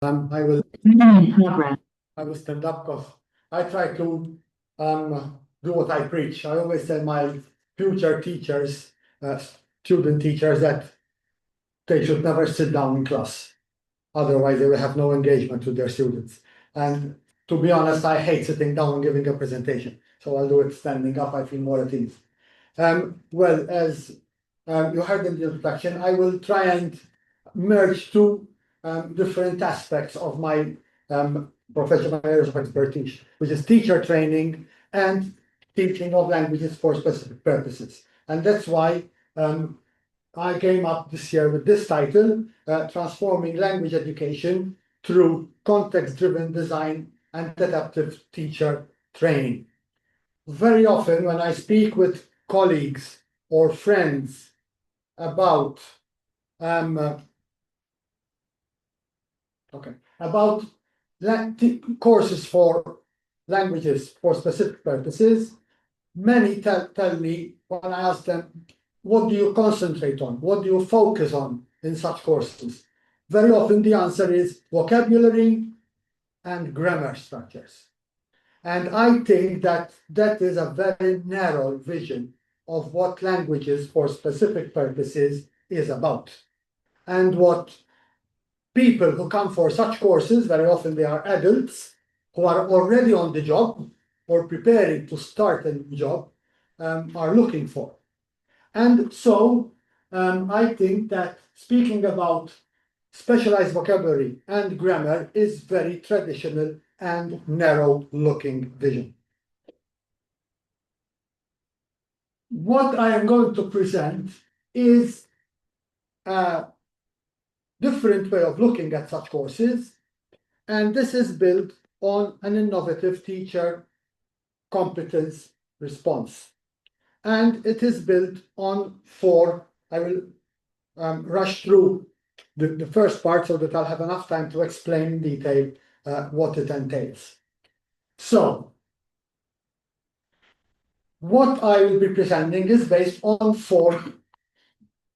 I will Progress. I will stand up because I try to do what I preach. I always tell my future teachers, student teachers, that they should never sit down in class. Otherwise, they will have no engagement with their students. And to be honest, I hate sitting down and giving a presentation. So I'll do it standing up. I feel more at ease. Well, as you heard in the introduction, I will try and merge two different aspects of my professional areas of expertise, which is teacher training and teaching of languages for specific purposes. And that's why I came up this year with this title, Transforming Language Education Through Context-Driven Design and Adaptive Teacher Training. Very often when I speak with colleagues or friends about about courses for languages for specific purposes, many tell me when I ask them, what do you concentrate on? What do you focus on in such courses? Very often the answer is vocabulary and grammar structures. And I think that that is a very narrow vision of what languages for specific purposes is about. And what people who come for such courses, very often they are adults who are already on the job or preparing to start a new job, are looking for. And so I think that speaking about specialized vocabulary and grammar is very traditional and narrow-looking vision. What I am going to present is a different way of looking at such courses, and this is built on an innovative teacher competence response. And it is built on four. I will rush through the first part so that I'll have enough time to explain in detail what it entails. So, what I will be presenting is based on four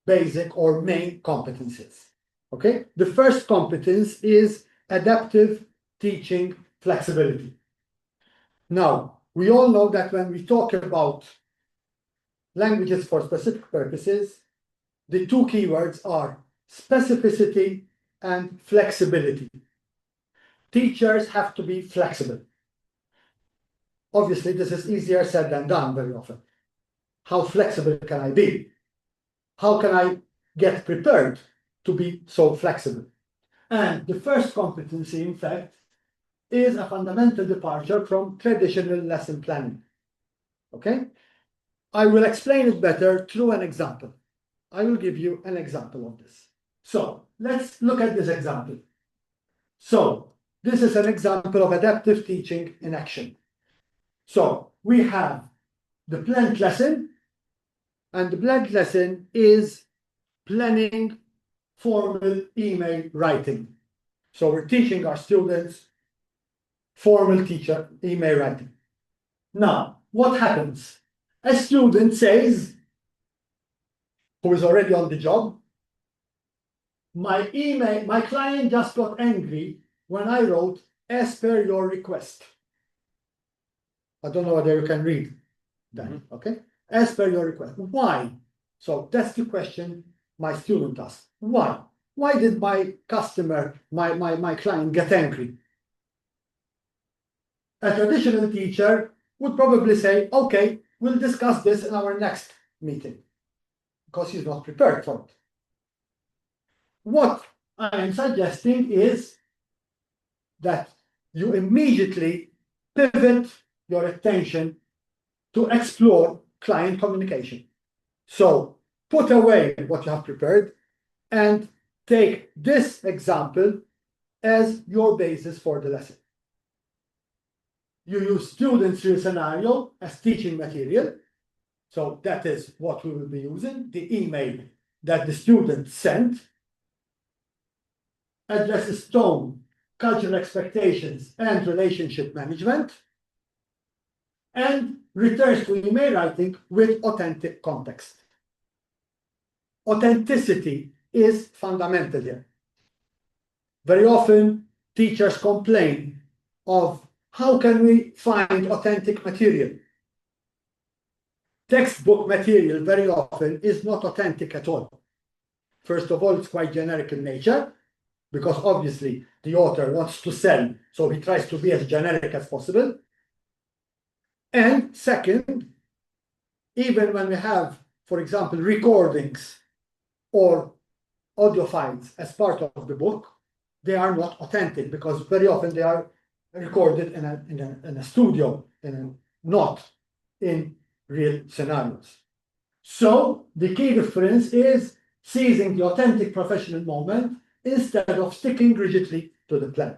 basic or main competencies. Okay, the first competence is adaptive teaching flexibility. Now, we all know that when we talk about languages for specific purposes, the two keywords are specificity and flexibility. Teachers have to be flexible. Obviously, this is easier said than done very often. How flexible can I be? How can I get prepared to be so flexible? And the first competency, in fact, is a fundamental departure from traditional lesson planning. Okay? I will explain it better through an example. I will give you an example of this. So let's look at this example. So this is an example of adaptive teaching in action. So we have the planned lesson, and the planned lesson is planning formal email writing. So we're teaching our students formal teacher email writing. Now, what happens? A student says, who is already on the job, my client just got angry when I wrote, as per your request. I don't know whether you can read that, okay? As per your request. Why? So that's the question my student asked. Why? Why did my customer, my client get angry? A traditional teacher would probably say, okay, we'll discuss this in our next meeting, because he's not prepared for it. What I am suggesting is that you immediately pivot your attention to explore client communication. So put away what you have prepared and take this example as your basis for the lesson. You use students' real scenario as teaching material. So that is what we will be using, the email that the student sent, addresses tone, cultural expectations, and relationship management, and returns to email writing with authentic context. Authenticity is fundamental here. Very often, teachers complain of how can we find authentic material. Textbook material very often is not authentic at all. First of all, it's quite generic in nature, because obviously the author wants to sell, so he tries to be as generic as possible. And second, even when we have, for example, recordings or audio files as part of the book, they are not authentic, because very often they are recorded in a studio, not in real scenarios. So the key difference is seizing the authentic professional moment instead of sticking rigidly to the plan.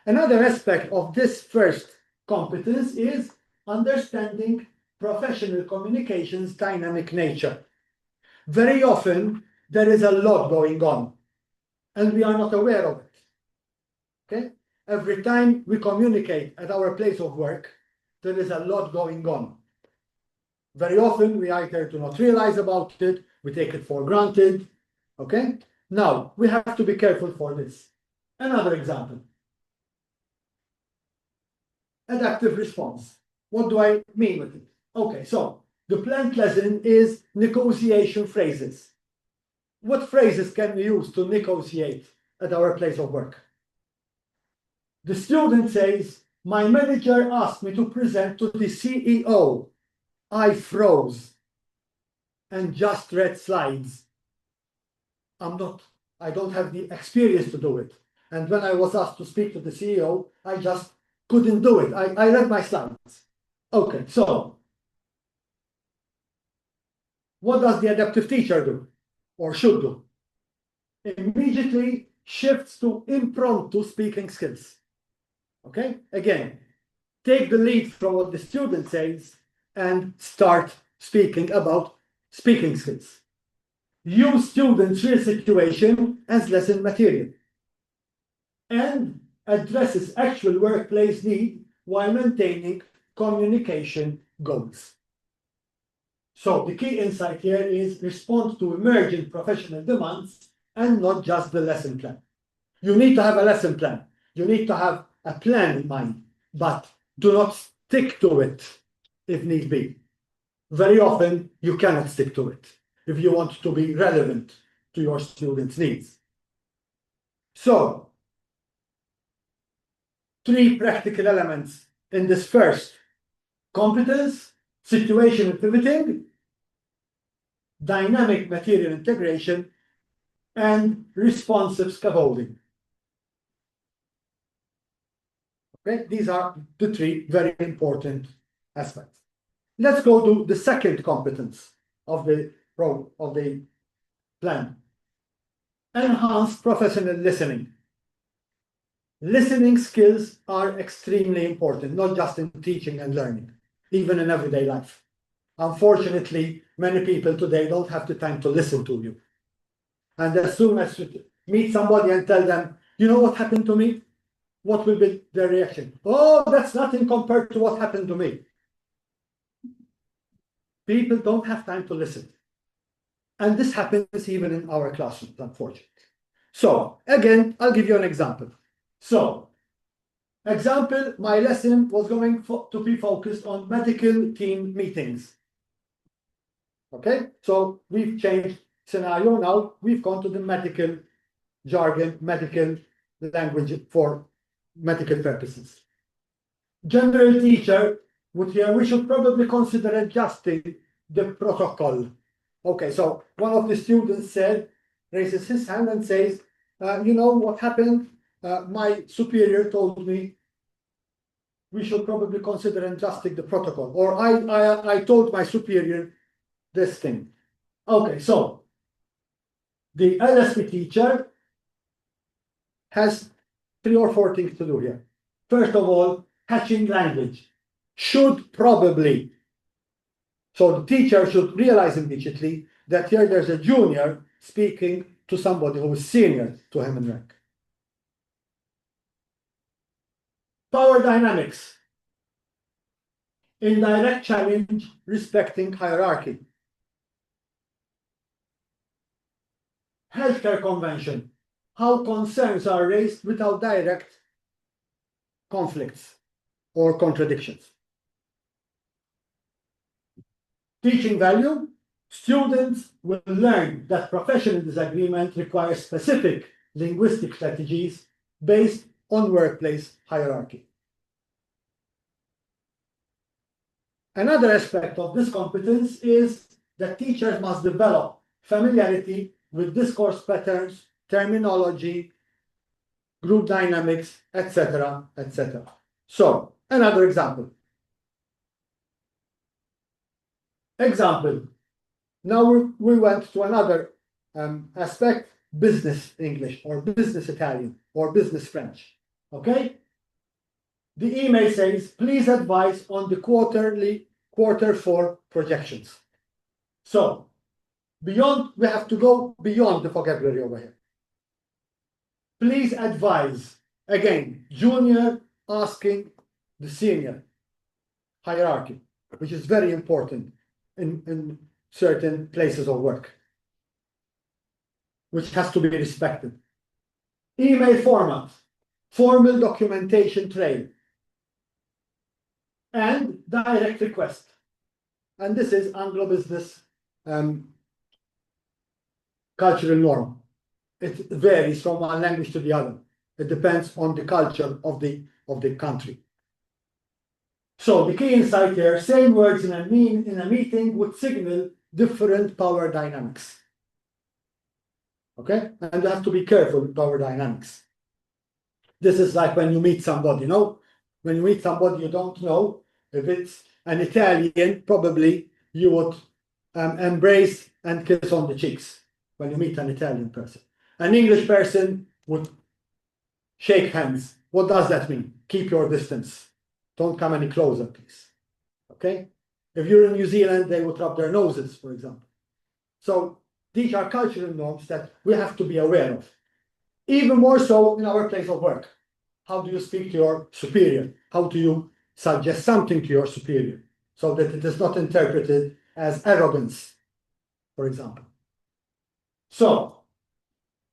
Another aspect of this first competence is understanding professional communication's dynamic nature. Very often, there is a lot going on, and we are not aware of it. Okay? Every time we communicate at our place of work, there is a lot going on. Very often, we either do not realize about it, we take it for granted. Okay? Now, we have to be careful for this. Another example. Adaptive response. What do I mean with it? Okay, so the planned lesson is negotiation phrases. What phrases can we use to negotiate at our place of work? The student says, my manager asked me to present to the CEO. I froze and just read slides. I don't have the experience to do it. And when I was asked to speak to the CEO, I just couldn't do it. I read my slides. Okay, so what does the adaptive teacher do, or should do? Immediately shifts to impromptu speaking skills. Okay, again, take the lead from what the student says and start speaking about speaking skills. Use students' real situation as lesson material, and addresses actual workplace need while maintaining communication goals. So the key insight here is respond to emerging professional demands and not just the lesson plan. You need to have a lesson plan. You need to have a plan in mind, but do not stick to it if need be. Very often, you cannot stick to it if you want to be relevant to your students' needs. So, 3 practical elements in this first: competence, situational pivoting, dynamic material integration, and responsive scaffolding. Okay, these are the 3 very important aspects. Let's go to the second competence of the plan. Enhanced professional listening. Listening skills are extremely important, not just in teaching and learning, even in everyday life. Unfortunately, many people today don't have the time to listen to you. And as soon as you meet somebody and tell them, you know what happened to me? What will be their reaction? Oh, that's nothing compared to what happened to me. People don't have time to listen. And this happens even in our classrooms, unfortunately. So, again, I'll give you an example. So, example, my lesson was going to be focused on medical team meetings. Okay, so we've changed scenario now. We've gone to the medical jargon, medical language for medical purposes. General teacher would hear, we should probably consider adjusting the protocol. Okay, so one of the students raises his hand and says, you know what happened? My superior told me we should probably consider adjusting the protocol. Or I told my superior this thing. Okay, so the LSP teacher has 3 or 4 things to do here. First of all, hatching language. Should probably. So the teacher should realize immediately that here there's a junior speaking to somebody who is senior to him in rank. Power dynamics. Indirect challenge respecting hierarchy. Healthcare convention. How concerns are raised without direct conflicts or contradictions. Teaching value, students will learn that professional disagreement requires specific linguistic strategies based on workplace hierarchy. Another aspect of this competence is that teachers must develop familiarity with discourse patterns, terminology, group dynamics, etc., etc. So, another example. Now we went to another aspect, business English or business Italian or business French. Okay? The email says, please advise on the quarter 4 projections. So, we have to go beyond the vocabulary over here. Please advise. Again, junior asking the senior hierarchy, which is very important in certain places of work, which has to be respected. Email format, formal documentation trail, and direct request. And this is Anglo-business cultural norm. It varies from one language to the other. It depends on the culture of the country. So the key insight here, same words in a meeting would signal different power dynamics. Okay? And you have to be careful with power dynamics. This is like when you meet somebody, you know? When you meet somebody you don't know, if it's an Italian, probably you would embrace and kiss on the cheeks when you meet an Italian person. An English person would shake hands. What does that mean? Keep your distance. Don't come any closer, please. Okay? If you're in New Zealand, they would rub their noses, for example. So these are cultural norms that we have to be aware of. Even more so in our place of work. How do you speak to your superior? How do you suggest something to your superior so that it is not interpreted as arrogance, for example? So,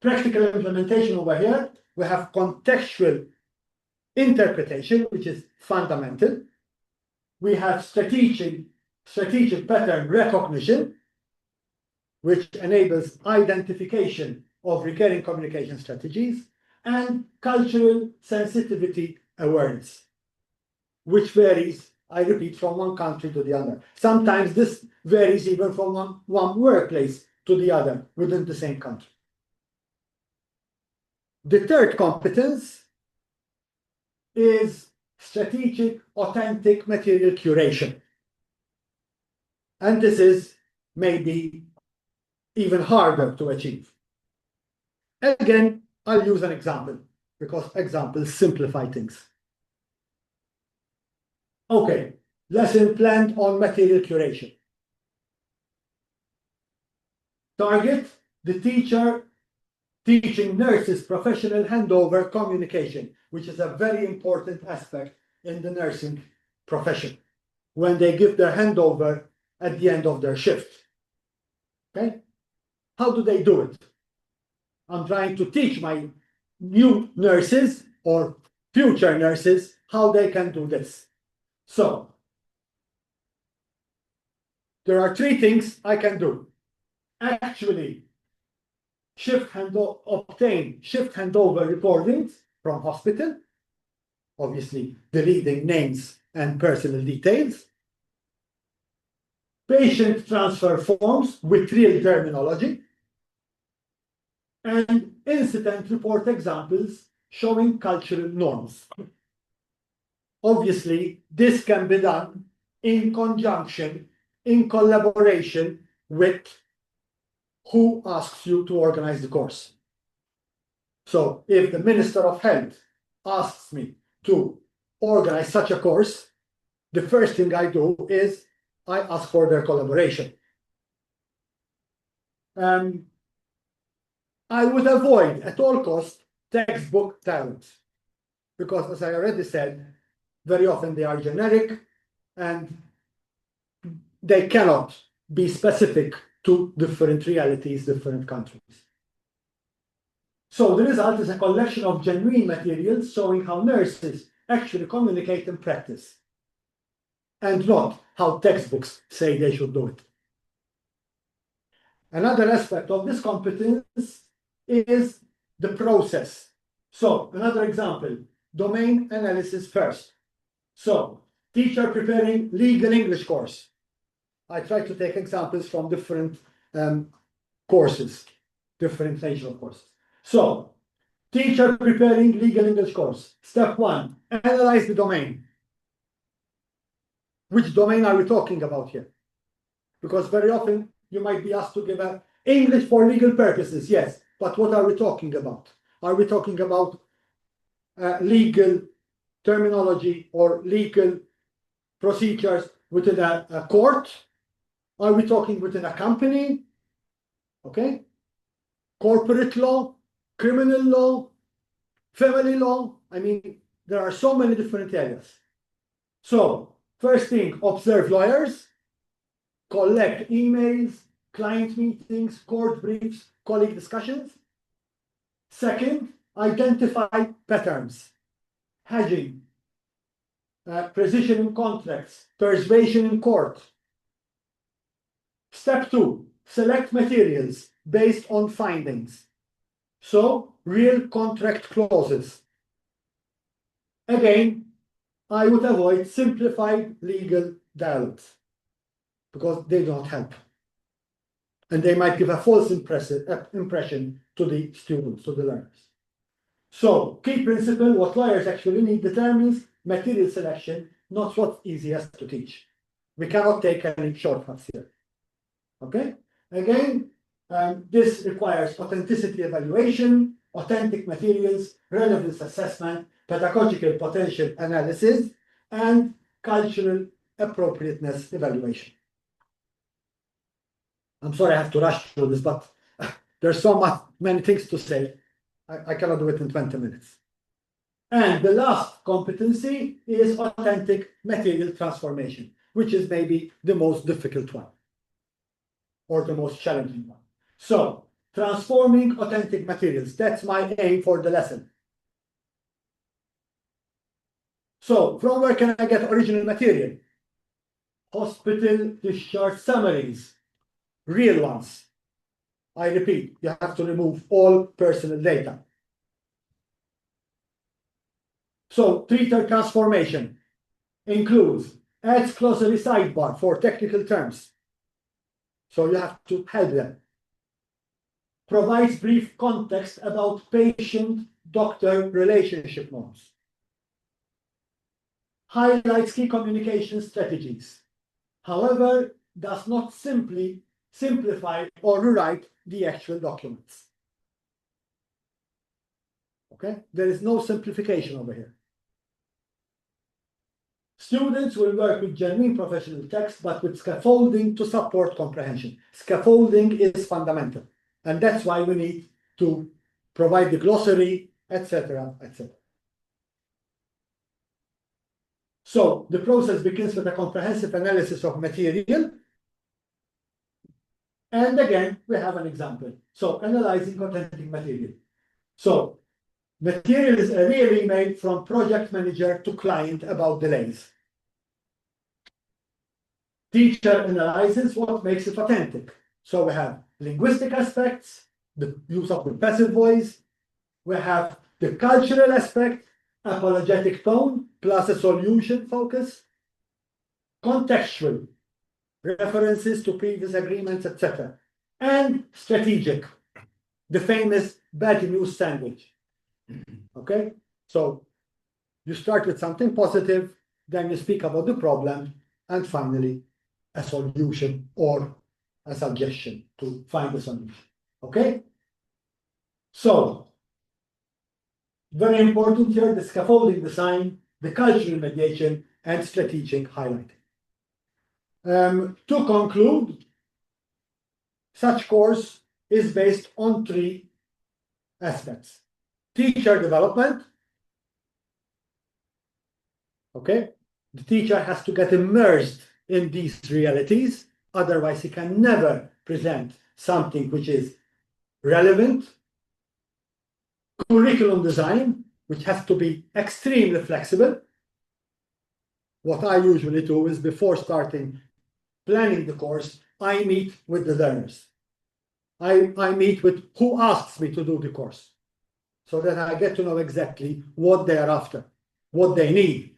practical implementation over here, we have contextual interpretation, which is fundamental. We have strategic pattern recognition, which enables identification of recurring communication strategies, and cultural sensitivity awareness, which varies, I repeat, from one country to the other. Sometimes this varies even from one workplace to the other within the same country. The third competence is strategic, authentic material curation. And this is maybe even harder to achieve. Again, I'll use an example because examples simplify things. Okay, lesson planned on material curation. Target, the teacher teaching nurses professional handover communication, which is a very important aspect in the nursing profession, when they give their handover at the end of their shift. Okay? How do they do it? I'm trying to teach my new nurses or future nurses how they can do this. So, there are 3 things I can do. Actually, obtain shift handover recordings from hospital, obviously deleting names and personal details. Patient transfer forms with real terminology. And incident report examples showing cultural norms. Obviously, this can be done in conjunction, in collaboration with who asks you to organize the course. So if the Minister of Health asks me to organize such a course, the first thing I do is I ask for their collaboration. I would avoid at all costs textbook terms, because as I already said, very often they are generic and they cannot be specific to different realities, different countries. So the result is a collection of genuine materials showing how nurses actually communicate in practice, and not how textbooks say they should do it. Another aspect of this competence is the process. So, another example, domain analysis first. So, teacher preparing legal English course. I try to take examples from different courses, differential courses. So, teacher preparing legal English course. Step 1, analyze the domain. Which domain are we talking about here? Because very often you might be asked to give an English for legal purposes, yes, but what are we talking about? Are we talking about legal terminology or legal procedures within a court? Are we talking within a company? Okay? Corporate law, criminal law, family law. I mean, there are so many different areas. So, first thing, observe lawyers, collect emails, client meetings, court briefs, colleague discussions. Second, identify patterns, hedging, precision in contracts, persuasion in court. Step 2, select materials based on findings. So, real contract clauses. Again, I would avoid simplified legal dialogues because they don't help. And they might give a false impression to the students, to the learners. So, key principle, what lawyers actually need determines material selection, not what's easiest to teach. We cannot take any shortcuts here. Okay? Again, this requires authenticity evaluation, authentic materials, relevance assessment, pedagogical potential analysis, and cultural appropriateness evaluation. I'm sorry I have to rush through this, but there's so many things to say. I cannot do it in 20 minutes. And the last competency is authentic material transformation, which is maybe the most difficult one or the most challenging one. So, transforming authentic materials, that's my aim for the lesson. So, from where can I get original material? Hospital discharge summaries, real ones. I repeat, you have to remove all personal data. So, treater transformation includes adds glossary sidebar for technical terms. So you have to help them. Provides brief context about patient-doctor relationship norms. Highlights key communication strategies. However, does not simply simplify or rewrite the actual documents. Okay? There is no simplification over here. Students will work with genuine professional text, but with scaffolding to support comprehension. Scaffolding is fundamental, and that's why we need to provide the glossary, etc., etc. So the process begins with a comprehensive analysis of material. And again, we have an example. So analyzing authentic material. So material is a real email from project manager to client about delays. Teacher analyzes what makes it authentic. So we have linguistic aspects, the use of the passive voice. We have the cultural aspect, apologetic tone, plus a solution focus. Contextual, references to previous agreements, etc. And strategic, the famous bad news sandwich. Okay? So you start with something positive, then you speak about the problem, and finally, a solution or a suggestion to find a solution. Okay? So, very important here, the scaffolding design, the cultural mediation, and strategic highlighting. To conclude, such course is based on 3 aspects. Teacher development. Okay? The teacher has to get immersed in these realities, otherwise he can never present something which is relevant. Curriculum design, which has to be extremely flexible. What I usually do is before starting planning the course, I meet with the learners. I meet with who asks me to do the course, so that I get to know exactly what they are after, what they need,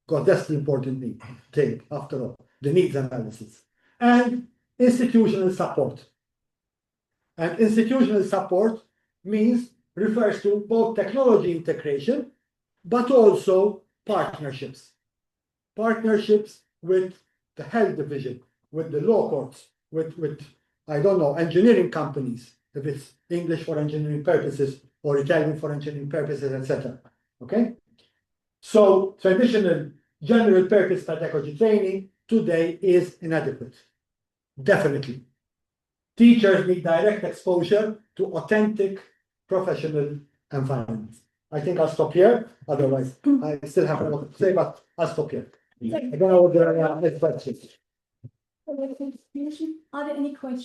because that's the important thing after all, the needs analysis. And institutional support. And institutional support refers to both technology integration, but also partnerships. Partnerships with the health division, with the law courts, with I don't know, engineering companies, if it's English for engineering purposes or Italian for engineering purposes, etc. Okay? So traditional general purpose pedagogy training today is inadequate. Definitely. Teachers need direct exposure to authentic professional environments. I think I'll stop here. Otherwise, I still have a lot to say, but I'll stop here. I don't know what the next question. Are there any questions?